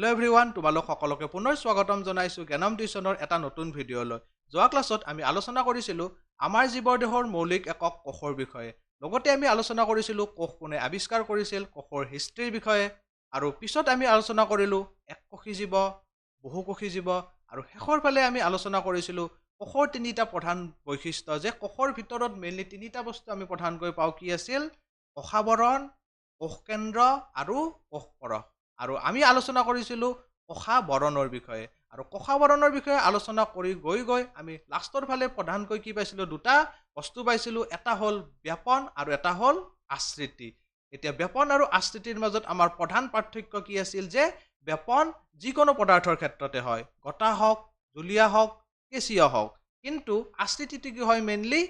Hello' everyone, তোমালোক সকলোকে পুনৰ স্বাগতম জনাইছোঁ জ্ঞানম টিউচনৰ এটা নতুন ভিডিঅ'লৈ। যোৱা ক্লাছত আমি আলোচনা কৰিছিলোঁ আমাৰ জীৱ দেহৰ মৌলিক একক কোষৰ বিষয়ে। লগতে আমি আলোচনা কৰিছিলোঁ কোষ কোনে আৱিষ্কাৰ কৰিছিল, কোষৰ হিষ্ট্ৰীৰ বিষয়ে, আৰু পিছত আমি আলোচনা কৰিলোঁ এককোষী জীৱ, বহুকোষী জীৱ, আৰু শেষৰ ফালে আমি আলোচনা কৰিছিলোঁ কোষৰ তিনিটা প্ৰধান বৈশিষ্ট্য, যে কোষৰ ভিতৰত মেইনলি তিনিটা বস্তু আমি প্ৰধানকৈ পাওঁ। কি আছিল? কোষাবৰণ, কোষকেন্দ্ৰ আৰু কোষপৰশ। আৰু আমি আলোচনা কৰিছিলোঁ কোষাবৰণৰ বিষয়ে, আৰু কোষাবৰণৰ বিষয়ে আলোচনা কৰি গৈ আমি লাষ্টৰ ফালে প্ৰধানকৈ কি পাইছিলোঁ? দুটা বস্তু পাইছিলোঁ। এটা হ'ল ব্যাপন আৰু এটা হ'ল আশ্ৰিতি। এতিয়া ব্যাপন আৰু আশ্ৰিতিৰ মাজত আমাৰ প্ৰধান পাৰ্থক্য কি আছিল? যে ব্যাপন যিকোনো পদাৰ্থৰ ক্ষেত্ৰতে হয়, গটা হওক, জুলীয়া হওক, কেঁচীয় হওক, কিন্তু আশ্ৰিতিটো কি হয়? মেইনলি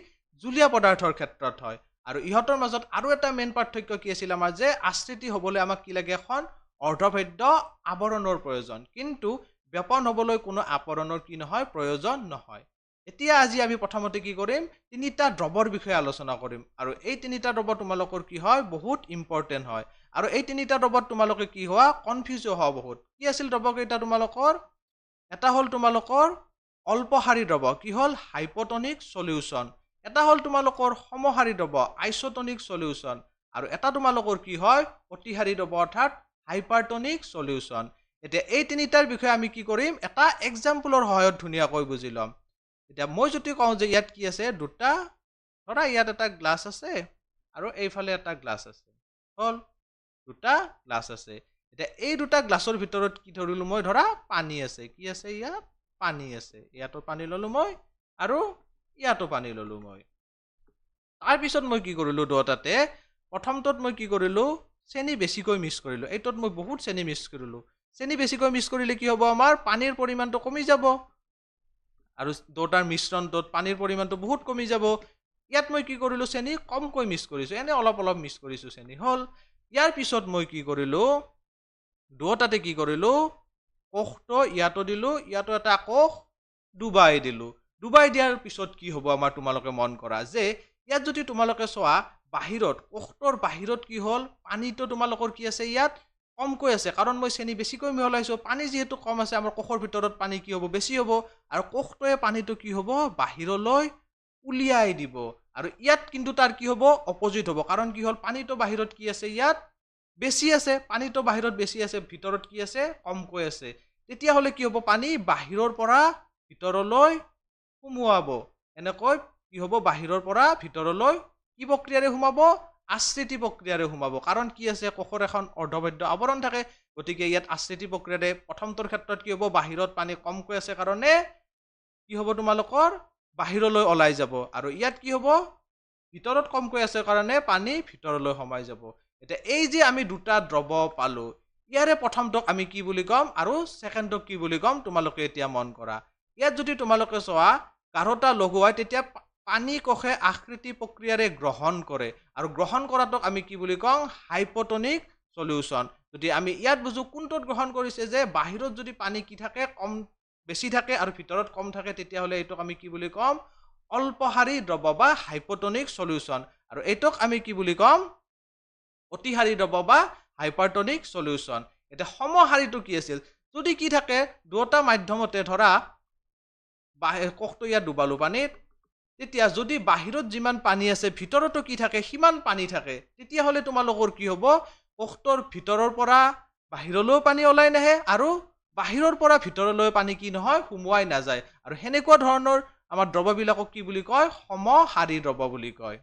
জুলীয়া পদাৰ্থৰ ক্ষেত্ৰত হয়। আৰু ইহঁতৰ মাজত আৰু এটা মেইন পাৰ্থক্য কি আছিল আমাৰ? যে আশ্ৰিতি হ'বলৈ আমাক কি লাগে? এখন অৰ্ধভেদ্য আৱৰণৰ প্ৰয়োজন, কিন্তু ব্যাপন হ'বলৈ কোনো আৱৰণৰ কি নহয়? প্ৰয়োজন নহয়। এতিয়া আজি আমি প্ৰথমতে কি কৰিম? তিনিটা দ্ৰৱৰ বিষয়ে আলোচনা কৰিম, আৰু এই তিনিটা দ্ৰৱ তোমালোকৰ কি হয়? বহুত ইম্পৰ্টেণ্ট হয়। আৰু এই তিনিটা দ্ৰৱত তোমালোকে কি হোৱা? কনফিউজ হোৱা বহুত। কি আছিল দ্ৰৱকেইটা তোমালোকৰ? এটা হ'ল তোমালোকৰ অল্পসাৰী দ্ৰৱ, কি হ'ল? হাইপটনিক সলিউশ্যন। এটা হ'ল তোমালোকৰ সমসাৰী দ্ৰৱ, আইচটনিক সলিউশ্যন, আৰু এটা তোমালোকৰ কি হয়? অতিসাৰী দ্ৰৱ, অৰ্থাৎ হাইপাৰটনিক সলিউশ্যন। এতিয়া এই তিনিটাৰ বিষয়ে আমি কি কৰিম? এটা এক্সাম্পলৰ সহায়ত ধুনীয়াকৈ বুজি ল'ম। এতিয়া মই যদি কওঁ যে ইয়াত কি আছে? দুটা, ধৰা ইয়াত এটা গ্লাছ আছে আৰু এইফালে এটা গ্লাছ আছে, হ'ল দুটা গ্লাছ আছে। এতিয়া এই দুটা গ্লাছৰ ভিতৰত কি ধৰিলোঁ মই? ধৰা পানী আছে। কি আছে? ইয়াত পানী আছে। ইয়াতো পানী ল'লোঁ মই, আৰু ইয়াতো পানী ল'লোঁ মই। তাৰপিছত মই কি কৰিলোঁ? দুটাতে প্ৰথমটোত মই কি কৰিলোঁ? চেনি বেছিকৈ মিক্স কৰিলোঁ। এইটোত মই বহুত চেনি মিক্স কৰিলোঁ। চেনি বেছিকৈ মিক্স কৰিলে কি হ'ব? আমাৰ পানীৰ পৰিমাণটো কমি যাব, আৰু দুটাৰ মিশ্ৰণটোত পানীৰ পৰিমাণটো বহুত কমি যাব। ইয়াত মই কি কৰিলোঁ? চেনি কমকৈ মিক্স কৰিছোঁ, এনে অলপ অলপ মিক্স কৰিছোঁ চেনি, হ'ল। ইয়াৰ পিছত মই কি কৰিলোঁ? দুটাতে কি কৰিলোঁ? কোষটো ইয়াতো দিলোঁ, ইয়াতো এটা কোষ ডুবাই দিলোঁ। ডুবাই দিয়াৰ পিছত কি হ'ব আমাৰ? তোমালোকে মন কৰা যে ইয়াত যদি তোমালোকে চোৱা, বাহিৰত কোষটোৰ বাহিৰত কি হ'ল? পানীটো তোমালোকৰ কি আছে? ইয়াত কমকৈ আছে, কাৰণ মই চেনি বেছিকৈ মিহলাইছোঁ। পানী যিহেতু কম আছে, আমাৰ কোষৰ ভিতৰত পানী কি হ'ব? বেছি হ'ব, আৰু কোষটোৱে পানীটো কি হ'ব? বাহিৰলৈ উলিয়াই দিব। আৰু ইয়াত কিন্তু তাৰ কি হ'ব? অপজিট হ'ব, কাৰণ কি হ'ল? পানীটো বাহিৰত কি আছে? ইয়াত বেছি আছে। পানীটো বাহিৰত বেছি আছে, ভিতৰত কি আছে? কমকৈ আছে। তেতিয়াহ'লে কি হ'ব? পানী বাহিৰৰ পৰা ভিতৰলৈ সোমোৱাব। এনেকৈ কি হ'ব? বাহিৰৰ পৰা ভিতৰলৈ কি প্ৰক্ৰিয়াৰে সোমাব? আশ্ৰিতি প্ৰক্ৰিয়াৰে সোমাব। কাৰণ কি আছে? কোষৰ এখন অৰ্ধভেদ্য আৱৰণ থাকে, গতিকে ইয়াত আশ্ৰিতি প্ৰক্ৰিয়াৰে প্ৰথমটোৰ ক্ষেত্ৰত কি হ'ব? বাহিৰত পানী কমকৈ আছে কাৰণে কি হ'ব? তোমালোকৰ বাহিৰলৈ ওলাই যাব। আৰু ইয়াত কি হ'ব? ভিতৰত কমকৈ আছে কাৰণে পানী ভিতৰলৈ সোমাই যাব। এতিয়া এই যে আমি দুটা দ্ৰৱ পালোঁ, ইয়াৰে প্ৰথমটোক আমি কি বুলি ক'ম আৰু ছেকেণ্ডটোক কি বুলি ক'ম? তোমালোকে এতিয়া মন কৰা। ইয়াত যদি তোমালোকে চোৱা, গাঢ়তা লঘু হয়, তেতিয়া পানী কোষে আকৃতি প্ৰক্ৰিয়াৰে গ্ৰহণ কৰে, আৰু গ্ৰহণ কৰাটোক আমি কি বুলি কওঁ? হাইপটনিক সলিউশ্যন। যদি আমি ইয়াত বুজো কোনটোত গ্ৰহণ কৰিছে? যে বাহিৰত যদি পানী কি থাকে? কম বেছি থাকে, আৰু ভিতৰত কম থাকে, তেতিয়াহ'লে এইটোক আমি কি বুলি ক'ম? অল্পসাৰী দ্ৰৱ বা হাইপটনিক সলিউশ্যন। আৰু এইটোক আমি কি বুলি ক'ম? অতিসাৰী দ্ৰৱ বা হাইপাৰটনিক সলিউশ্যন। এতিয়া সমসাৰীটো কি আছিল? যদি কি থাকে? দুটা মাধ্যমতে ধৰা কোষটো ইয়াত ডুবালো পানীত, তেতিয়া যদি বাহিৰত যিমান পানী আছে, ভিতৰতো কি থাকে? সিমান পানী থাকে, তেতিয়াহ'লে তোমালোকৰ কি হ'ব? কোষটোৰ ভিতৰৰ পৰা বাহিৰলৈও পানী ওলাই নাহে, আৰু বাহিৰৰ পৰা ভিতৰলৈ পানী কি নহয়? সোমোৱাই নাযায়। আৰু সেনেকুৱা ধৰণৰ আমাৰ দ্ৰৱবিলাকক কি বুলি কয়? সমসাৰী দ্ৰৱ বুলি কয়।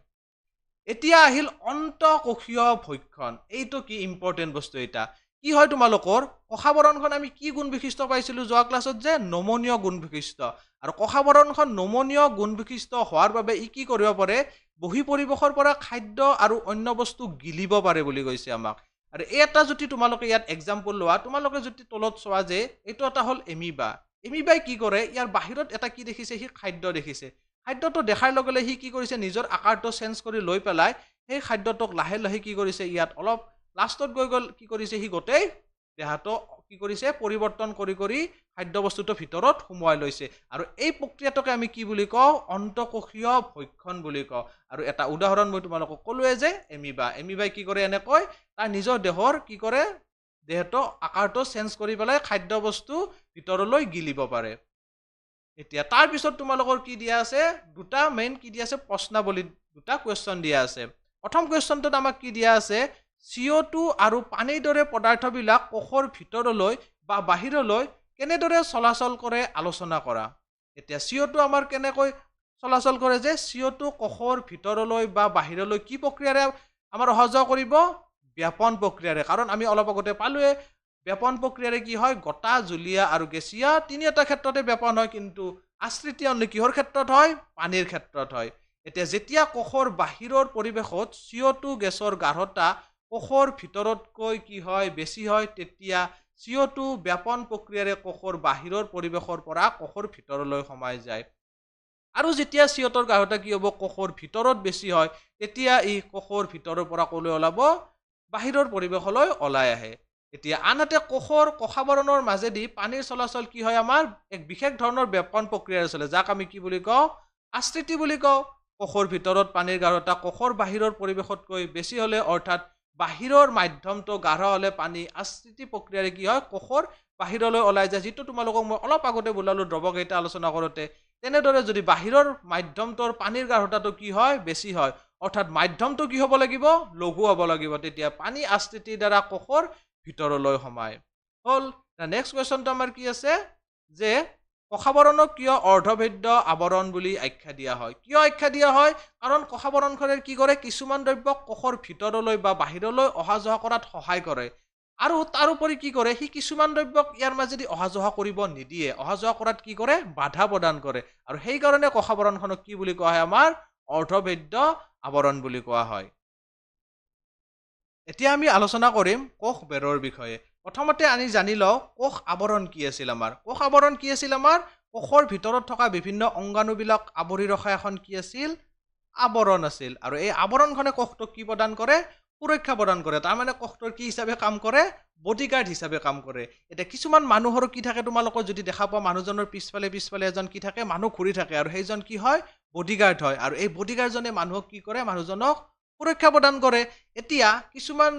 এতিয়া আহিল অন্তঃকোষীয় ভক্ষণ। এইটো কি ইম্পৰ্টেণ্ট বস্তু? এটা কি হয় তোমালোকৰ? কোষাবৰণখন আমি কি গুণ বিশিষ্ট পাইছিলোঁ যোৱা ক্লাছত? যে নমনীয় গুণ বিশিষ্ট। আৰু কোষাবৰণখন নমনীয় গুণ বিশিষ্ট হোৱাৰ বাবে ই কি কৰিব পাৰে? বহি পৰিৱেশৰ পৰা খাদ্য আৰু অন্য বস্তু গিলিব পাৰে বুলি কৈছে আমাক। আৰু এটা যদি তোমালোকে ইয়াত এক্সাম্পল লোৱা, তোমালোকে যদি তলত চোৱা যে এইটো এটা হ'ল এমিবা। এমিবাই কি কৰে? ইয়াৰ বাহিৰত এটা কি দেখিছে? সি খাদ্য দেখিছে। খাদ্যটো দেখাৰ লগে লগে সি কি কৰিছে? নিজৰ আকাৰটো চেঞ্জ কৰি লৈ পেলাই সেই খাদ্যটোক লাহে লাহে কি কৰিছে? ইয়াত অলপ লাষ্টত গৈ গ'ল কি কৰিছে? সি গোটেই দেহাটো কি কৰিছে? পৰিৱৰ্তন কৰি কৰি খাদ্য বস্তুটো ভিতৰত সোমোৱাই লৈছে। আৰু এই প্ৰক্ৰিয়াটোকে আমি কি বুলি কওঁ? অন্তঃকোষীয় ভক্ষণ বুলি কওঁ। আৰু এটা উদাহৰণ মই তোমালোকক ক'লোৱে যে এমিবা। এমিবাই কি কৰে? এনেকৈ তাৰ নিজৰ দেহৰ কি কৰে? দেহটো আকাৰটো চেঞ্জ কৰি পেলাই খাদ্য বস্তু ভিতৰলৈ গিলিব পাৰে। এতিয়া তাৰ পিছত তোমালোকৰ কি দিয়া আছে, দুটা মেইন কি দিয়া আছে, প্ৰশ্নাৱলী দুটা কুৱেশ্যন দিয়া আছে। প্ৰথম কুৱেশ্যনটোত আমাক কি দিয়া আছে, CO2 আৰু পানীৰ দৰে পদাৰ্থবিলাক কোষৰ ভিতৰলৈ বা বাহিৰলৈ কেনেদৰে চলাচল কৰে আলোচনা কৰা। এতিয়া CO2 আমাৰ কেনেকৈ চলাচল কৰে, যে CO2 কোষৰ ভিতৰলৈ বা বাহিৰলৈ কি প্ৰক্ৰিয়াৰে আমাৰ অহা যোৱা কৰিব, ব্যাপন প্ৰক্ৰিয়াৰে। কাৰণ আমি অলপ আগতে পালোৱে ব্যাপন প্ৰক্ৰিয়াৰে কি হয়, গটা, জুলীয়া আৰু গেছীয় তিনিটা ক্ষেত্ৰতে ব্যাপন হয়, কিন্তু আশ্ৰিতীয় কিহৰ ক্ষেত্ৰত হয়, পানীৰ ক্ষেত্ৰত হয়। এতিয়া যেতিয়া কোষৰ বাহিৰৰ পৰিৱেশত CO2 গেছৰ গাঢ়তা কোষৰ ভিতৰতকৈ কি হয়, বেছি হয়, তেতিয়া CO2 ব্যাপন প্ৰক্ৰিয়াৰে কোষৰ বাহিৰৰ পৰিৱেশৰ পৰা কোষৰ ভিতৰলৈ সোমাই যায়। আৰু যেতিয়া CO2ৰ গাঢ়তা কি হ'ব, কোষৰ ভিতৰত বেছি হয়, তেতিয়া ই কোষৰ ভিতৰৰ পৰা ক'লৈ ওলাব, বাহিৰৰ পৰিৱেশলৈ ওলাই আহে। এতিয়া আনহাতে কোষৰ কোষাবৰণৰ মাজেদি পানীৰ চলাচল কি হয়, আমাৰ এক বিশেষ ধৰণৰ ব্যাপন প্ৰক্ৰিয়াৰে চলে, যাক আমি কি বুলি কওঁ, আশ্ৰিতি বুলি কওঁ। কোষৰ ভিতৰত পানীৰ গাঢ়তা কোষৰ বাহিৰৰ পৰিৱেশতকৈ বেছি হ'লে, অৰ্থাৎ বাহিৰৰ মাধ্যমটো গাঢ় হ'লে পানী আশ্ৰিতি প্ৰক্ৰিয়াৰে কি হয়, কোষৰ বাহিৰলৈ ওলাই যায়, যিটো তোমালোকক মই অলপ আগতে বুলালো দ্ৰৱকেইটা আলোচনা কৰোঁতে। তেনেদৰে যদি বাহিৰৰ মাধ্যমটোৰ পানীৰ গাঢ়তাটো কি হয়, বেছি হয়, অৰ্থাৎ মাধ্যমটো কি হ'ব লাগিব, লঘু হ'ব লাগিব, তেতিয়া পানী আশ্ৰিতিৰ দ্বাৰা কোষৰ ভিতৰলৈ সোমায়। হ'ল। নেক্সট কুৱেশ্যনটো আমাৰ কি আছে, যে কোষাবৰণক কিয় অৰ্ধভেদ্য আৱৰণ বুলি আখ্যা দিয়া হয়। কিয় আখ্যা দিয়া হয়, কাৰণ কোষাবৰণখনে কি কৰে, কিছুমান দ্ৰব্যক কোষৰ ভিতৰলৈ বা বাহিৰলৈ অহা যোৱা কৰাত সহায় কৰে, আৰু তাৰোপৰি কি কৰে, সি কিছুমান দ্ৰব্যক ইয়াৰ মাজেদি অহা যোৱা কৰিব নিদিয়ে, অহা যোৱা কৰাত কি কৰে, বাধা প্ৰদান কৰে, আৰু সেইকাৰণে কোষাবৰণখনক কি বুলি কোৱা হয়, আমাৰ অৰ্ধভেদ্য আৱৰণ বুলি কোৱা হয়। এতিয়া আমি আলোচনা কৰিম কোষ বেৰৰ বিষয়ে। প্ৰথমতে আমি জানি লওঁ কোষ আৱৰণ কি আছিল আমাৰ। কোষ আৱৰণ কি আছিল আমাৰ, কোষৰ ভিতৰত থকা বিভিন্ন অংগাণুবিলাক আৱৰি ৰখা এখন কি আছিল, আৱৰণ আছিল। আৰু এই আৱৰণখনে কোষটোক কি প্ৰদান কৰে, সুৰক্ষা প্ৰদান কৰে। তাৰমানে কোষটোৰ কি হিচাপে কাম কৰে, বডিগাৰ্ড হিচাপে কাম কৰে। এতিয়া কিছুমান মানুহৰ কি থাকে, তোমালোকৰ যদি দেখা পোৱা, মানুহজনৰ পিছফালে পিছফালে এজন কি থাকে, মানুহ ঘূৰি থাকে, আৰু সেইজন কি হয়, বডিগাৰ্ড হয়। আৰু এই বডিগাৰ্ডজনে মানুহক কি কৰে, মানুহজনক সুৰক্ষা প্ৰদান কৰে। এতিয়া কিছুমান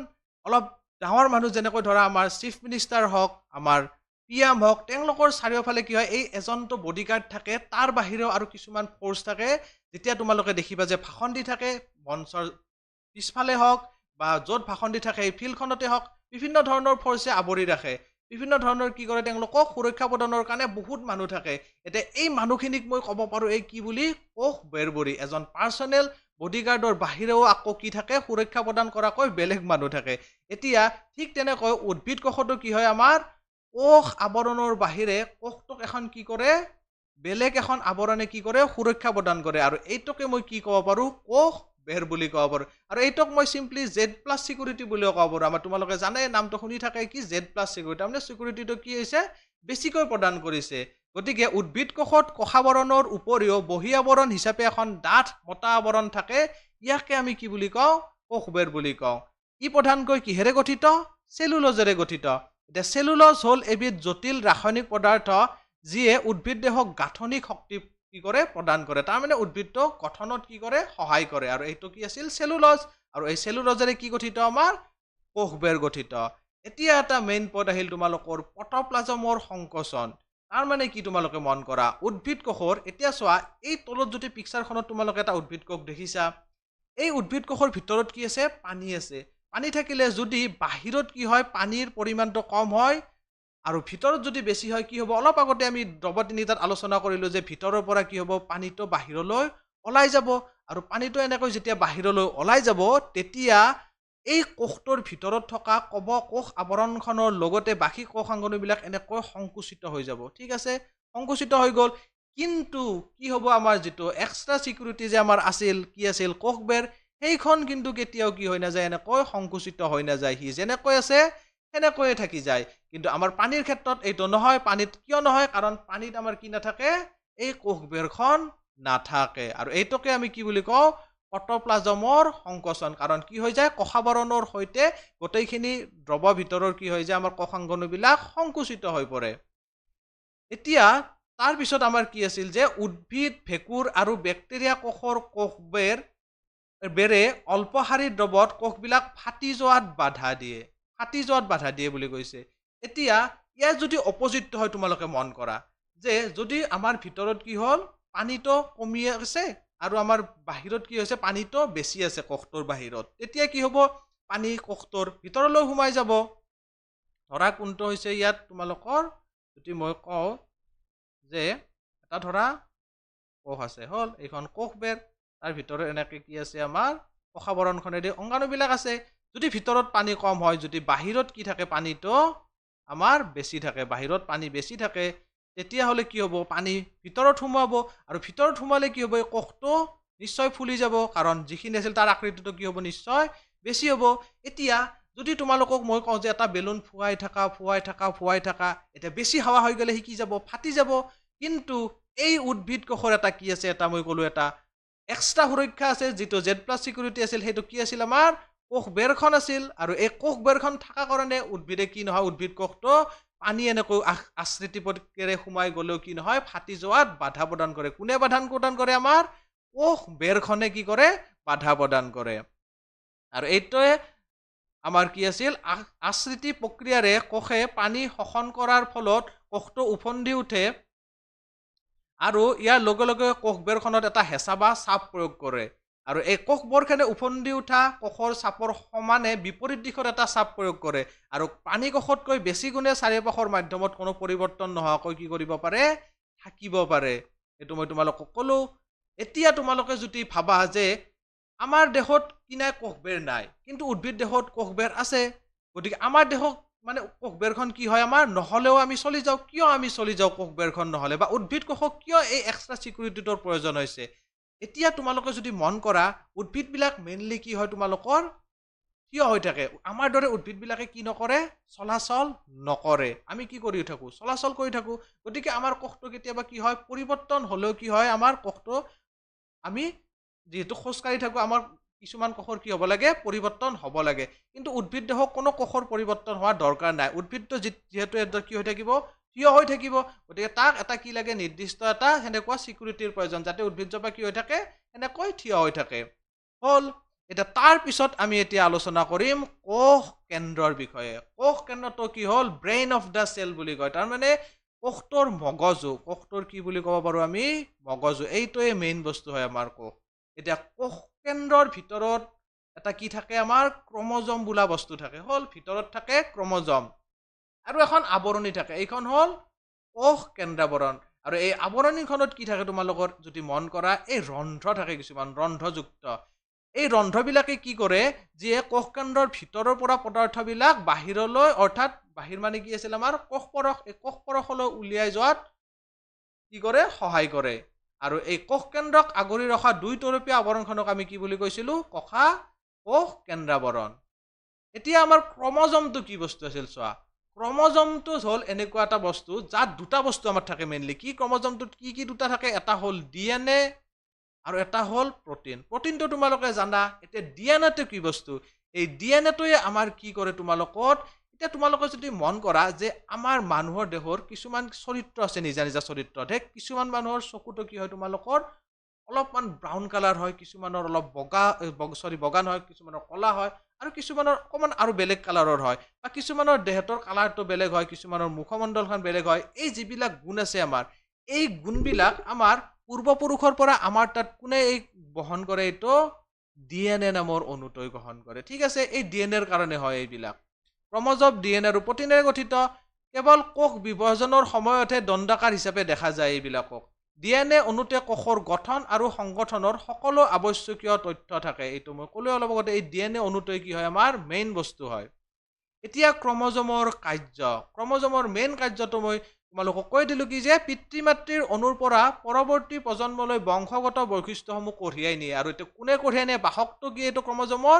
অলপ ডাঙৰ মানুহ, যেনেকৈ ধৰা আমাৰ চিফ মিনিষ্টাৰ হওক, আমাৰ PM হওক, তেওঁলোকৰ চাৰিওফালে কি হয়, এই এজনটো বডিগাৰ্ড থাকে, তাৰ বাহিৰেও আৰু কিছুমান ফ'ৰ্চ থাকে। যেতিয়া তোমালোকে দেখিবা যে ভাষণ দি থাকে, মঞ্চৰ পিছফালে হওক বা য'ত ভাষণ দি থাকে, এই ফিল্ডখনতে হওক, বিভিন্ন ধৰণৰ ফ'ৰ্চে আৱৰি ৰাখে, বিভিন্ন ধৰণৰ কি কৰে, তেওঁলোকক সুৰক্ষা প্ৰদানৰ কাৰণে বহুত মানুহ থাকে। এতিয়া এই মানুহখিনিক মই ক'ব পাৰোঁ, এই কি বুলি, কোষ বেৰ বুলি। এজন পাৰ্চনেল বডিগাৰ্ডৰ বাহিৰেও আকৌ কি থাকে, সুৰক্ষা প্ৰদান কৰাকৈ বেলেগ মানুহ থাকে। এতিয়া ঠিক তেনেকৈ উদ্ভিদ কোষতো কি হয়, আমাৰ কোষ আৱৰণৰ বাহিৰে কোষটোক এখন কি কৰে, বেলেগ এখন আৱৰণে কি কৰে, সুৰক্ষা প্ৰদান কৰে, আৰু এইটোকে মই কি ক'ব পাৰোঁ, কোষ বেৰ বুলি ক'ব পাৰোঁ। আৰু এইটোক মই চিম্পলি Z+ চিকিউৰিটি বুলিও ক'ব পাৰোঁ। আমাৰ তোমালোকে জানে, নামটো শুনি থাকে কি, Z+ চিকিউৰিটি, তাৰমানে চিকিউৰিটিটো কি হৈছে, বেছিকৈ প্ৰদান কৰিছে। গতিকে উদ্ভিদ কোষত কোষাবৰণৰ উপৰিও বহি আৱৰণ হিচাপে এখন ডাঠ মোটা আৱৰণ থাকে, ইয়াকে আমি কি বুলি কওঁ, কোষ বেৰ বুলি কওঁ। ই প্ৰধানকৈ কিহেৰে গঠিত, চেলুলজেৰে গঠিত। এতিয়া চেলুলজ হ'ল এবিধ জটিল ৰাসায়নিক পদাৰ্থ, যিয়ে উদ্ভিদ দেহক গাঁথনিক শক্তি কি কৰে, প্ৰদান কৰে। তাৰমানে উদ্ভিদটোক গঠনত কি কৰে, সহায় কৰে, আৰু এইটো কি আছিল, চেলুলজ। আৰু এই চেলুলজেৰে কি গঠিত, আমাৰ কোষ বেৰ গঠিত। এতিয়া এটা মেইন পইণ্ট আহিল তোমালোকৰ, প্ৰটোপ্লাজমৰ সংকোচন। তাৰমানে কি, তোমালোকে মন কৰা, উদ্ভিদ কোষৰ, এতিয়া চোৱা, এই তলত যদি পিকচাৰখনত তোমালোকে এটা উদ্ভিদ কোষ দেখিছা, এই উদ্ভিদ কোষৰ ভিতৰত কি আছে, পানী আছে। পানী থাকিলে যদি বাহিৰত কি হয়, পানীৰ পৰিমাণটো কম হয়, আৰু ভিতৰত যদি বেছি হয়, কি হ'ব, অলপ আগতে আমি দ্ৰৱ তিনিটাত আলোচনা কৰিলোঁ যে ভিতৰৰ পৰা কি হ'ব, পানীটো বাহিৰলৈ ওলাই যাব, আৰু পানীটো এনেকৈ যেতিয়া বাহিৰলৈ ওলাই যাব, তেতিয়া এই কোষটোৰ ভিতৰত থকা কোষ আৱৰণখনৰ লগতে বাকী কোষাংগনবিলাক এনেকৈ সংকুচিত হৈ যাব। ঠিক আছে, সংকুচিত হৈ গ'ল, কিন্তু কি হ'ব, আমাৰ যিটো এক্সট্ৰা চিকিউৰিটি যে আমাৰ আছিল, কি আছিল, কোষ বেৰ, সেইখন কিন্তু কেতিয়াও কি হৈ নাযায়, এনেকৈ সংকুচিত হৈ নাযায়, সি যেনেকৈ আছে সেনেকৈয়ে থাকি যায়। কিন্তু আমাৰ পানীৰ ক্ষেত্ৰত এইটো নহয়। পানীত কিয় নহয়, কাৰণ পানীত আমাৰ কি নাথাকে, এই কোষ বেৰখন নাথাকে, আৰু এইটোকে আমি কি বুলি কওঁ, প্ৰটোপ্লাজমৰ সংকোচন। কাৰণ কি হৈ যায়, কোষাবৰণৰ সৈতে গোটেইখিনি দ্ৰৱ ভিতৰৰ কি হৈ যায়, আমাৰ কোষাংগনবিলাক সংকুচিত হৈ পৰে। এতিয়া তাৰ পিছত আমাৰ কি আছিল, যে উদ্ভিদ, ভেঁকুৰ আৰু বেক্টেৰিয়া কোষৰ কোষ বেৰে অল্পহাৰী দ্ৰৱত কোষবিলাক ফাটি যোৱাত বাধা দিয়ে। ফাটি যোৱাত বাধা দিয়ে বুলি কৈছে। এতিয়া ইয়াৰ যদি অপজিটটো হয় তোমালোকে মন কৰা যে যদি আমাৰ ভিতৰত কি হ'ল পানীটো কমি আছে আৰু আমাৰ বাহিৰত কি হৈছে পানীটো বেছি আছে কোষটোৰ বাহিৰত, তেতিয়া কি হ'ব পানী কোষটোৰ ভিতৰলৈ সোমাই যাব। ধৰা কোনটো হৈছে ইয়াত তোমালোকৰ যদি মই কওঁ যে এটা ধৰা কোষ আছে হ'ল এইখন কোষবেৰ, তাৰ ভিতৰত এনেকে কি আছে আমাৰ কোষাবৰণখনেদি অংগাণুবিলাক আছে। যদি ভিতৰত পানী কম হয়, যদি বাহিৰত কি থাকে পানীটো আমাৰ বেছি থাকে, বাহিৰত পানী বেছি থাকে, তেতিয়াহ'লে কি হ'ব পানী ভিতৰত সোমাব আৰু ভিতৰত সোমালে কি হ'ব এই কোষটো নিশ্চয় ফুলি যাব, কাৰণ যিখিনি আছিল তাৰ আকৃতিটো কি হ'ব নিশ্চয় বেছি হ'ব। এতিয়া যদি তোমালোকক মই কওঁ যে এটা বেলুন ফুৱাই থাকা, এতিয়া বেছি হাৱা হৈ গ'লে সি কি যাব ফাটি যাব। কিন্তু এই উদ্ভিদ কোষৰ এটা কি আছে, এটা মই ক'লো এটা এক্সট্ৰা সুৰক্ষা আছে, যিটো Z+ চিকিউৰিটি আছিল, সেইটো কি আছিল আমাৰ কোষ বেৰখন আছিল। আৰু এই কোষ বেৰখন থকা কাৰণে উদ্ভিদে কি নহয় উদ্ভিদ কোষটো পানী এনেকৈ আশ্ৰিতি প্ৰক্ৰিয়াৰে সোমাই গ'লেও কি নহয় ফাটি যোৱাত বাধা প্ৰদান কৰে। কোনে বাধা প্ৰদান কৰে? আমাৰ কোষ বেৰখনে কি কৰে বাধা প্ৰদান কৰে। আৰু এইটোৱে আমাৰ কি আছিল আশ্ৰিতি প্ৰক্ৰিয়াৰে কোষে পানী শোষণ কৰাৰ ফলত কোষটো উফন্দি উঠে আৰু ইয়াৰ লগে লগে কোষবেৰখনত এটা হেঁচা বা চাপ প্ৰয়োগ কৰে। আৰু এই কোষবেৰখনে উফন্দি উঠা কোষৰ চাপৰ সমানে বিপৰীত দিশত এটা চাপ প্ৰয়োগ কৰে আৰু পানী কোষতকৈ বেছি গুণে চাৰিওপাশৰ মাধ্যমত কোনো পৰিৱৰ্তন নোহোৱাকৈ কি কৰিব পাৰে থাকিব পাৰে। এইটো মই তোমালোকক ক'লো। এতিয়া তোমালোকে যদি ভাবা যে আমাৰ দেহত কিনাই কোষবেৰ নাই, কিন্তু উদ্ভিদ দেহত কোষবেৰ আছে, গতিকে আমাৰ দেহত মানে কোষবেৰখন কি হয় আমাৰ নহ'লেও আমি চলি যাওঁ। কিয় আমি চলি যাওঁ কোষবেৰখন নহ'লে, বা উদ্ভিদ কোষক কিয় এই এক্সট্ৰা চিকিউৰিটিটোৰ প্ৰয়োজন হৈছে? এতিয়া তোমালোকে যদি মন কৰা উদ্ভিদবিলাক মেইনলি কি হয় তোমালোকৰ থিয় হৈ থাকে। আমাৰ দৰে উদ্ভিদবিলাকে কি নকৰে চলাচল নকৰে, আমি কি কৰি থাকো চলাচল কৰি থাকো। গতিকে আমাৰ কোষটো কেতিয়াবা কি হয় পৰিৱৰ্তন হ'লেও কি হয় আমাৰ কোষটো আমি যিহেতু খোজকাঢ়ি থাকো আমাৰ কিছুমান কোষৰ কি হ'ব লাগে পৰিৱৰ্তন হ'ব লাগে, কিন্তু উদ্ভিদ দেহক কোনো কোষৰ পৰিৱৰ্তন হোৱাৰ দৰকাৰ নাই। উদ্ভিদটো যিহেতু এটা কি হৈ থাকিব থিয় হৈ থাকিব, গতিকে তাক এটা কি লাগে নিৰ্দিষ্ট এটা সেনেকুৱা চিকিউৰিটিৰ প্ৰয়োজন, যাতে উদ্ভিদজোপা কি হৈ থাকে এনেকৈ থিয় হৈ থাকে হ'ল। এতিয়া তাৰ পিছত আমি এতিয়া আলোচনা কৰিম কোষ কেন্দ্ৰৰ বিষয়ে। কোষ কেন্দ্ৰটো কি হ'ল ব্ৰেইন অফ দ্য চেল বুলি কয়, তাৰমানে কোষটোৰ মগজু, কোষটোৰ কি বুলি ক'ব পাৰো আমি মগজু, এইটোৱে মেইন বস্তু হয় আমাৰ কোষ। এতিয়া কোষ কেন্দ্ৰৰ ভিতৰত এটা কি থাকে আমাৰ ক্ৰমজম বোলা বস্তু থাকে হ'ল, ভিতৰত থাকে ক্ৰমজম আৰু এখন আৱৰণী থাকে, এইখন হ'ল কোষ কেন্দ্ৰাৱৰণ। আৰু এই আৱৰণীখনত কি থাকে তোমালোকৰ যদি মন কৰা এই ৰন্ধ্ৰ থাকে, কিছুমান ৰন্ধ্ৰযুক্ত। এই ৰন্ধ্ৰবিলাকে কি কৰে যিয়ে কোষ কেন্দ্ৰৰ ভিতৰৰ পৰা পদাৰ্থবিলাক বাহিৰলৈ, অৰ্থাৎ বাহিৰ মানে কি আছিল আমাৰ কোষ পৰশ, এই কোষ পৰশলৈ উলিয়াই যোৱাত কি কৰে সহায় কৰে। আৰু এই কোষ কেন্দ্ৰক আগুৰি ৰখা দুই তৰপীয়া আৱৰণখনক আমি কি বুলি কৈছিলো কোষা কোষ কেন্দ্ৰাৱৰণ। এতিয়া আমাৰ ক্ৰমজমটো কি বস্তু আছিল চোৱা, ক্ৰমজমটো হ'ল এনেকুৱা এটা বস্তু যাত দুটা বস্তু আমাৰ থাকে মেইনলি। কি ক্ৰমজমটোত কি কি দুটা থাকে, এটা হ'ল DNA আৰু এটা হ'ল প্ৰটিন। প্ৰটিনটো তোমালোকে জানা। এতিয়া ডিএনএটো কি বস্তু, এই ডিএনএটোৱে আমাৰ কি কৰে তোমালোকৰ, এতিয়া তোমালোকে যদি মন কৰা যে আমাৰ মানুহৰ দেহৰ কিছুমান চৰিত্ৰ আছে, নিজা নিজা চৰিত্ৰ। কিছুমান মানুহৰ চকুটো কি হয় তোমালোকৰ অলপমান ব্ৰাউন কালাৰ হয়, কিছুমানৰ অলপ বগা নহয়, কিছুমানৰ কলা হয়, আৰু কিছুমানৰ অকণমান আৰু বেলেগ কালাৰৰ হয়, বা কিছুমানৰ দেহটোৰ কালাৰটো বেলেগ হয়, কিছুমানৰ মুখমণ্ডলখন বেলেগ হয়। এই যিবিলাক গুণ আছে আমাৰ, এই গুণবিলাক আমাৰ পূৰ্বপুৰুষৰ পৰা আমাৰ তাত কোনে এই বহন কৰে, এইটো DNA নামৰ অণুটোই গ্ৰহণ কৰে। ঠিক আছে, এই DNAৰ কাৰণে হয় এইবিলাক। ক্ৰমজম DNA আৰু প্ৰটিনেৰে গঠিত। কেৱল কোষ বিভাজনৰ সময়তহে দণ্ডাকাৰ হিচাপে দেখা যায় এইবিলাকক। DNA অণুতে কোষৰ গঠন আৰু সংগঠনৰ সকলো আৱশ্যকীয় তথ্য থাকে। এইটো মই ক'লোৱে অলপ আগতে, এই DNA অণুটোৱে কি হয় আমাৰ মেইন বস্তু হয়। এতিয়া ক্ৰমজমৰ কাৰ্য, ক্ৰমজমৰ মেইন কাৰ্যটো মই তোমালোকক কৈ দিলো কি যে পিতৃ মাতৃৰ অণুৰ পৰা পৰৱৰ্তী প্ৰজন্মলৈ বংশগত বৈশিষ্ট্যসমূহ কঢ়িয়াই নিয়ে। আৰু এইটো কোনে কঢ়িয়াই নিয়ে, বাহকটো কি এইটো ক্ৰমজমৰ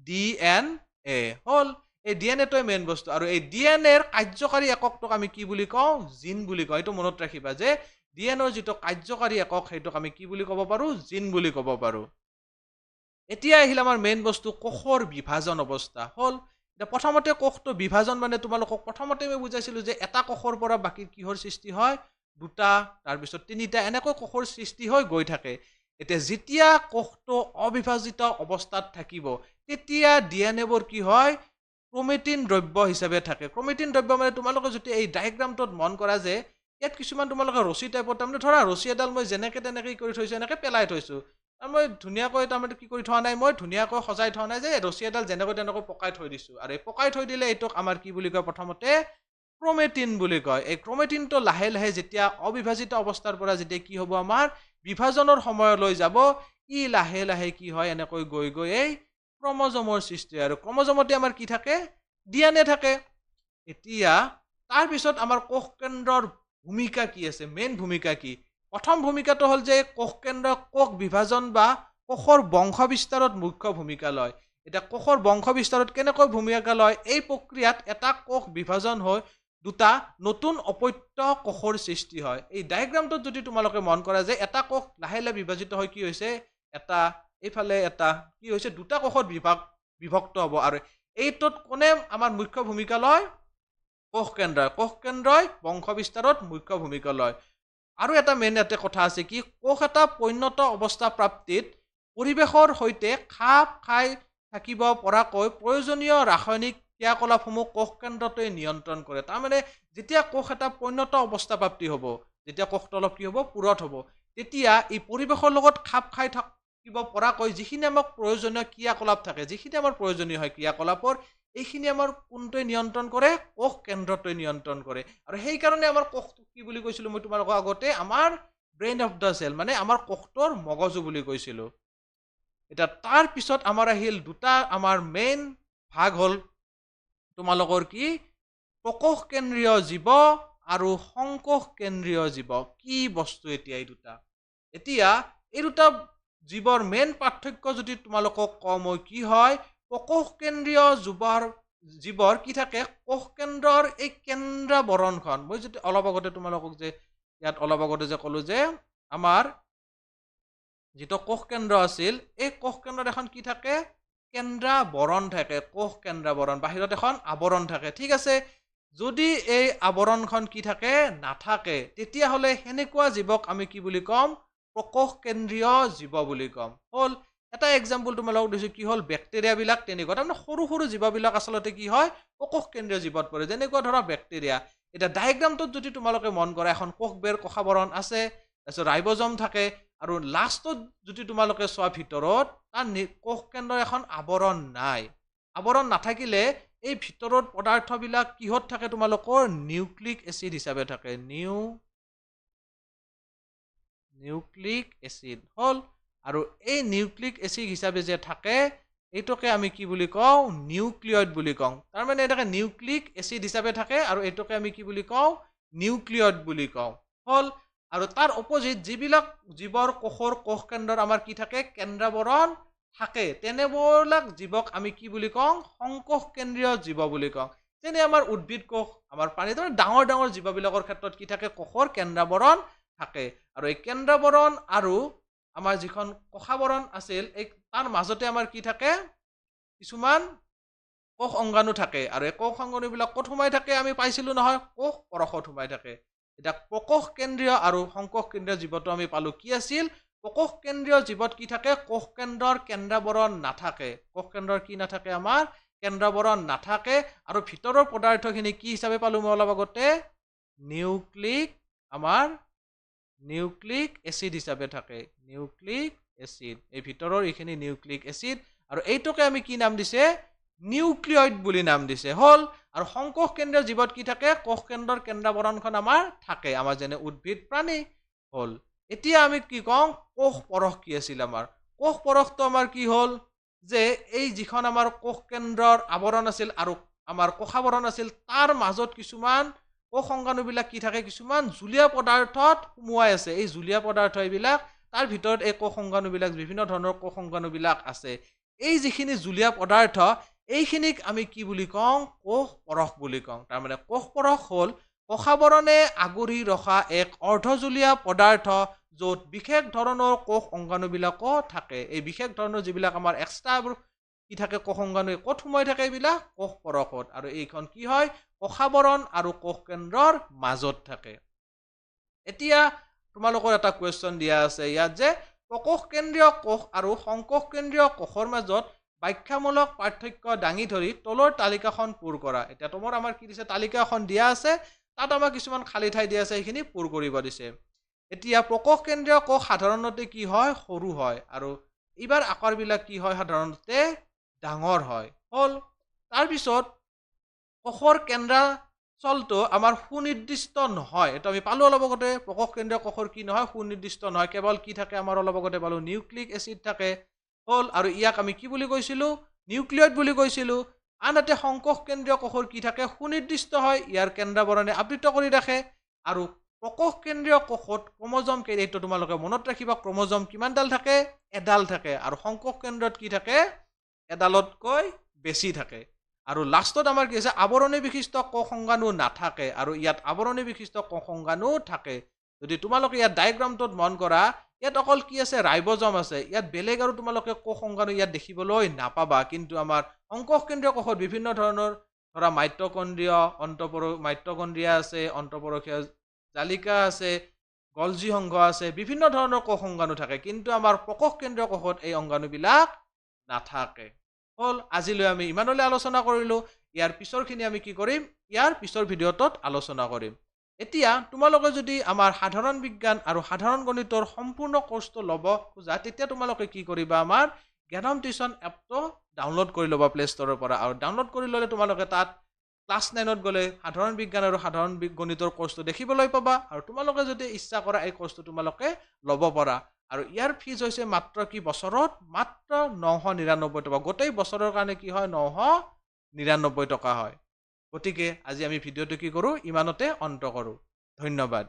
DNA হ'ল। এই ডিএনএটোৱে মেইন বস্তু। আৰু এই ডিএনএৰ কাৰ্যকাৰী এককটোক আমি কি বুলি কওঁ জিন বুলি কওঁ। এইটো মনত ৰাখিবা যে ডিএনএৰ যিটো কাৰ্যকাৰী একক সেইটোক আমি কি বুলি ক'ব পাৰো জিন বুলি ক'ব পাৰো। এতিয়া আহিল আমাৰ মেইন বস্তু কোষৰ বিভাজন অৱস্থা হ'ল। এতিয়া প্ৰথমতে কোষটো বিভাজন মানে তোমালোকক প্ৰথমতে মই বুজাইছিলো যে এটা কোষৰ পৰা বাকী কিহৰ সৃষ্টি হয়, দুটা, তাৰপিছত তিনিটা, এনেকৈ কোষৰ সৃষ্টি হৈ গৈ থাকে। এতিয়া যেতিয়া কোষটো অবিভাজিত অৱস্থাত থাকিব তেতিয়া ডিএনএবোৰ কি হয় ক্ৰোমেটিন দ্ৰব্য হিচাপে থাকে। ক্ৰোমেটিন দ্ৰব্য মানে তোমালোকে যদি এই ডায়েগ্ৰামটোত মন কৰা যে ইয়াত কিছুমান তোমালোকে ৰছী টাইপৰ তাৰমানে ধৰা ৰছী এডাল মই যেনেকৈ তেনেকৈ কৰি থৈছোঁ এনেকৈ পেলাই থৈছোঁ। আৰু মই ধুনীয়াকৈ তাৰমানে কি কৰি থোৱা নাই, মই ধুনীয়াকৈ সজাই থোৱা নাই যে ৰছী এডাল যেনেকৈ তেনেকৈ পকাই থৈ দিছোঁ। আৰু এই পকাই থৈ দিলে এইটোক আমাৰ কি বুলি কয়, প্ৰথমতে ক্ৰোমেটিন বুলি কয়। এই ক্ৰোমেটিনটো লাহে লাহে যেতিয়া অবিভাজিত অৱস্থাৰ পৰা যেতিয়া কি হ'ব, আমাৰ বিভাজনৰ সময়লৈ যাব, ই লাহে লাহে কি হয়, এনেকৈ গৈ গৈ এই ক্ৰমজমৰ সৃষ্টি হয়। আৰু ক্ৰমজমতে আমাৰ কি থাকে, DNA থাকে। এতিয়া তাৰপিছত আমাৰ কোষ কেন্দ্ৰৰ ভূমিকা কি আছে, মেইন ভূমিকা কি? প্ৰথম ভূমিকাটো হ'ল যে কোষ কেন্দ্ৰ কোষ বিভাজন বা কোষৰ বংশ বিস্তাৰত মুখ্য ভূমিকা লয়। এতিয়া কোষৰ বংশ বিস্তাৰত কেনেকৈ ভূমিকা লয়, এই প্ৰক্ৰিয়াত এটা কোষ বিভাজন হৈ দুটা নতুন অপত্য কোষৰ সৃষ্টি হয়। এই ডায়েগ্ৰামটোত যদি তোমালোকে মন কৰা যে এটা কোষ লাহে লাহে বিভাজিত হৈ কি হৈছে, এটা এইফালে এটা কি হৈছে, দুটা কোষত বিভক্ত হ'ব। আৰু এইটোত কোনে আমাৰ মুখ্য ভূমিকা লয়, কোষ কেন্দ্ৰই। কোষ কেন্দ্ৰই বংশ বিস্তাৰত মুখ্য ভূমিকা লয়। আৰু এটা মেইন ইয়াতে কথা আছে কি, কোষ এটা পৈণত অৱস্থা প্ৰাপ্তিত পৰিৱেশৰ সৈতে খাপ খাই থাকিব পৰাকৈ প্ৰয়োজনীয় ৰাসায়নিক ক্ৰিয়াকলাপসমূহ কোষ কেন্দ্ৰটোৱে নিয়ন্ত্ৰণ কৰে। তাৰমানে যেতিয়া কোষ এটা পৈণত অৱস্থা প্ৰাপ্তি হ'ব, যেতিয়া কোষটো অলপ কি হ'ব, পুৰঠ হ'ব, তেতিয়া এই পৰিৱেশৰ লগত খাপ খাই থাকিব পৰাকৈ যিখিনি আমাক প্ৰয়োজনীয় ক্ৰিয়াকলাপ থাকে, যিখিনি আমাৰ প্ৰয়োজনীয় হয় ক্ৰিয়াকলাপৰ, এইখিনি আমাৰ কোনটোৱে নিয়ন্ত্ৰণ কৰে, কোষ কেন্দ্ৰটোৱে নিয়ন্ত্ৰণ কৰে। আৰু সেইকাৰণে আমাৰ কোষটো কি বুলি কৈছিলোঁ মই তোমালোকক আগতে, আমাৰ ব্ৰেইন অফ দ্য চেল, মানে আমাৰ কোষটোৰ মগজু বুলি কৈছিলোঁ। এতিয়া তাৰ পিছত আমাৰ আহিল দুটা আমাৰ মেইন ভাগ হ'ল তোমালোকৰ কি, প্ৰকোষ কেন্দ্ৰীয় জীৱ আৰু সংকোষ কেন্দ্ৰীয় জীৱ। কি বস্তু এতিয়া এই দুটা? এতিয়া এই দুটা জীৱৰ মেইন পাৰ্থক্য যদি তোমালোকক কওঁ মই, কি হয়, প্ৰকোষ কেন্দ্ৰীয় জীৱৰ কি থাকে, কোষ কেন্দ্ৰৰ এই কেন্দ্ৰাবৰণখন, মই যদি অলপ আগতে তোমালোকক যে ইয়াত অলপ আগতে যে ক'লো যে আমাৰ যিটো কোষ কেন্দ্ৰ আছিল, এই কোষ কেন্দ্ৰত এখন কি থাকে, কেন্দ্ৰাবৰণ থাকে। কোষ কেন্দ্ৰাবৰণ, বাহিৰত এখন আৱৰণ থাকে। ঠিক আছে, যদি এই আৱৰণখন কি থাকে, নাথাকে, তেতিয়াহ'লে সেনেকুৱা জীৱক আমি কি বুলি ক'ম, প্ৰকোষ কেন্দ্ৰীয় জীৱ বুলি ক'ম। হ'ল এটা এক্সাম্পল তোমালোকক দিছোঁ, কি হ'ল, বেক্টেৰিয়াবিলাক তেনেকুৱা, তাৰমানে সৰু সৰু জীৱবিলাক আচলতে কি হয়, প্ৰকোষ কেন্দ্ৰীয় জীৱত পৰে। যেনেকুৱা ধৰা বেক্টেৰিয়া। এতিয়া ডায়েগ্ৰামটোত যদি তোমালোকে মন কৰা, এখন কোষ বেৰ কোষাবৰণ আছে, তাৰপিছত ৰাইবজম থাকে, আৰু লাষ্টত যদি তোমালোকে চোৱা ভিতৰত, তাৰ কোষ কেন্দ্ৰৰ এখন আৱৰণ নাই। আৱৰণ নাথাকিলে এই ভিতৰত পদাৰ্থবিলাক কিহত থাকে, তোমালোকৰ নিউক্লিক এচিড হিচাপে থাকে। নিউক্লিক এচিড হ'ল। আৰু এই নিউক্লিক এচিড হিচাপে যে থাকে, এইটোকে আমি কি বুলি কওঁ, নিউক্লিয়ইড বুলি কওঁ। তাৰমানে এটাকে নিউক্লিক এচিড হিচাপে থাকে, আৰু এইটোকে আমি কি বুলি কওঁ, নিউক্লিয়ইড বুলি কওঁ। হ'ল। আৰু তাৰ অপজিট যিবিলাক জীৱৰ কোষৰ কোষ কেন্দ্ৰৰ আমাৰ কি থাকে, কেন্দ্ৰাবৰণ থাকে, তেনেবিলাক জীৱক আমি কি বুলি কওঁ, সংকোষ কেন্দ্ৰীয় জীৱ বুলি কওঁ। যেনে আমাৰ উদ্ভিদ কোষ, আমাৰ পানীত ডাঙৰ ডাঙৰ জীৱবিলাকৰ ক্ষেত্ৰত কি থাকে, কোষৰ কেন্দ্ৰাবৰণ থাকে। আৰু এই কেন্দ্ৰাবৰণ আৰু আমাৰ যিখন কোষাবৰণ আছিল, এই তাৰ মাজতে আমাৰ কি থাকে, কিছুমান কোষ অংগাণু থাকে। আৰু এই কোষ অংগাণুবিলাক ক'ত সোমাই থাকে, আমি পাইছিলোঁ নহয়, কোষ পৰশত সোমাই থাকে। এতিয়া প্ৰকোষ কেন্দ্ৰীয় আৰু সংকোষ কেন্দ্ৰীয় জীৱটো আমি পালো, কি আছিল, প্ৰকোষ কেন্দ্ৰীয় জীৱত কি থাকে, কোষ কেন্দ্ৰৰ কেন্দ্ৰাবৰণ নাথাকে। কোষ কেন্দ্ৰৰ কি নাথাকে, আমাৰ কেন্দ্ৰাবৰণ নাথাকে। আৰু ভিতৰৰ পদাৰ্থখিনি কি হিচাপে পালো মই অলপ আগতে, নিউক্লিক এচিড হিচাপে থাকে। নিউক্লিক এচিড, এই ভিতৰৰ এইখিনি নিউক্লিক এচিড। আৰু এইটোকে আমি কি নাম দিছে, নিউক্লিয়ইড বুলি নাম দিছে। হ'ল। আৰু সংকোষ কেন্দ্ৰীয় জীৱত কি থাকে, কোষ কেন্দ্ৰৰ কেন্দ্ৰাবৰণখন আমাৰ থাকে, আমাৰ যেনে উদ্ভিদ প্ৰাণী। হ'ল। এতিয়া আমি কি কওঁ, কোষ পৰশ কি আছিল আমাৰ, কোষ পৰশটো আমাৰ কি হ'ল, যে এই যিখন আমাৰ কোষ কেন্দ্ৰৰ আৱৰণ আছিল আৰু আমাৰ কোষাবৰণ আছিল, তাৰ মাজত কিছুমান কোষ অংগাণুবিলাক কি থাকে, কিছুমান জুলীয়া পদাৰ্থত সোমোৱাই আছে। এই জুলীয়া পদাৰ্থ এইবিলাক, তাৰ ভিতৰত এই কোষ অংগাণুবিলাক, বিভিন্ন ধৰণৰ কোষ অংগাণুবিলাক আছে। এই যিখিনি জুলীয়া পদাৰ্থ, এইখিনিক আমি কি বুলি কওঁ, কোষ পৰশ বুলি কওঁ। তাৰমানে কোষ পৰশ হ'ল কোষাবৰণে আগুৰি ৰখা এক অৰ্ধজুলীয়া পদাৰ্থ, য'ত বিশেষ ধৰণৰ কোষ অংগাণুবিলাকো থাকে। এই বিশেষ ধৰণৰ যিবিলাক আমাৰ এক্সট্ৰা কি থাকে, কোষ অংগাণু ক'ত সোমাই থাকে, এইবিলাক কোষ পৰশত। আৰু এইখন কি হয়, কোষাবৰণ আৰু কোষ কেন্দ্ৰৰ মাজত থাকে। এতিয়া তোমালোকৰ এটা কুৱেশ্যন দিয়া আছে ইয়াত, যে প্ৰকোষ কেন্দ্ৰীয় কোষ আৰু সংকোষ কেন্দ্ৰীয় কোষৰ মাজত ব্যাখ্যামূলক পাৰ্থক্য দাঙি ধৰি তলৰ তালিকাখন পূৰ কৰা। এতিয়া তোমাৰ আমাৰ কি দিছে, তালিকা এখন দিয়া আছে, তাত আমাৰ কিছুমান খালী ঠাই দিয়া আছে, সেইখিনি পূৰ কৰিব দিছে। এতিয়া প্ৰকোষ কেন্দ্ৰীয় কোষ সাধাৰণতে কি হয়, সৰু হয়, আৰু এইবাৰ আকাৰবিলাক কি হয়, সাধাৰণতে ডাঙৰ হয়। হ'ল তাৰপিছত কোষৰ কেন্দ্ৰাচলটো আমাৰ সুনিৰ্দিষ্ট নহয়। এইটো আমি পালো অলপ আগতে, প্ৰকোষ কেন্দ্ৰীয় কোষৰ কি নহয়, সুনিৰ্দিষ্ট নহয়। কেৱল কি থাকে, আমাৰ অলপ আগতে পালো নিউক্লিক এচিড থাকে। হ'ল, আৰু ইয়াক আমি কি বুলি কৈছিলো, নিউক্লিয়ইড বুলি কৈছিলো। আনহাতে সংকোষ কেন্দ্ৰীয় কোষৰ কি থাকে, সুনিৰ্দিষ্ট হয়, ইয়াৰ কেন্দ্ৰাৱৰণে আবৃত কৰি ৰাখে। আৰু প্ৰকোষ কেন্দ্ৰীয় কোষত ক্ৰমজম এইটো তোমালোকে মনত ৰাখিবা, ক্ৰমজম কিমানডাল থাকে, এডাল থাকে। আৰু সংকোষ কেন্দ্ৰত কি থাকে, এডালতকৈ বেছি থাকে। আৰু লাষ্টত আমাৰ কি আছে, আৱৰণী বিশিষ্ট কোষ সংজ্ঞাণু নাথাকে, আৰু ইয়াত আৱৰণী বিশিষ্ট কোষ সংজ্ঞাণু থাকে। যদি তোমালোকে ইয়াত ডায়েগ্ৰামটোত মন কৰা, ইয়াত অকল কি আছে, ৰাইবজম আছে, ইয়াত বেলেগ আৰু তোমালোকে কোষ সংজ্ঞাণু ইয়াত দেখিবলৈ নাপাবা। কিন্তু আমাৰ সংকোষ কেন্দ্ৰীয় কোষত বিভিন্ন ধৰণৰ ধৰা মাইটকণ্ড্ৰিয়, মাইটকণ্ড্ৰিয়া আছে, অন্তঃপৰশীয় জালিকা আছে, গলজি সংঘ আছে, বিভিন্ন ধৰণৰ কোষ সংজ্ঞাণু থাকে। কিন্তু আমাৰ প্ৰকোষ কেন্দ্ৰীয় কোষত এই অংগাণুবিলাক নাথাকে। হ'ল, আজিলৈ আমি ইমানলৈ আলোচনা কৰিলো। ইয়াৰ পিছৰখিনি আমি কি কৰিম, ইয়াৰ পিছৰ ভিডিঅ'টোত আলোচনা কৰিম। এতিয়া তোমালোকে যদি আমাৰ সাধাৰণ বিজ্ঞান আৰু সাধাৰণ গণিতৰ সম্পূৰ্ণ কোৰ্সটো ল'ব খোজা, তেতিয়া তোমালোকে কি কৰিবা, আমাৰ জ্ঞানম টিউচন এপটো ডাউনলোড কৰি ল'বা প্লে ষ্টৰৰ পৰা। আৰু ডাউনলোড কৰি ল'লে তোমালোকে তাত ক্লাছ 9ত গ'লে সাধাৰণ বিজ্ঞান আৰু সাধাৰণ গণিতৰ কোৰ্সটো দেখিবলৈ পাবা। আৰু তোমালোকে যদি ইচ্ছা কৰা এই কোৰ্সটো তোমালোকে ল'ব পাৰা। আৰু ইয়াৰ ফিজ হৈছে মাত্ৰ কি, বছৰত মাত্ৰ 999 টকা। গোটেই বছৰৰ কাৰণে কি হয়, 999 টকা হয়। গতিকে আজি আমি ভিডিঅ'টো কি কৰোঁ, ইমানতে অন্ত কৰোঁ। ধন্যবাদ।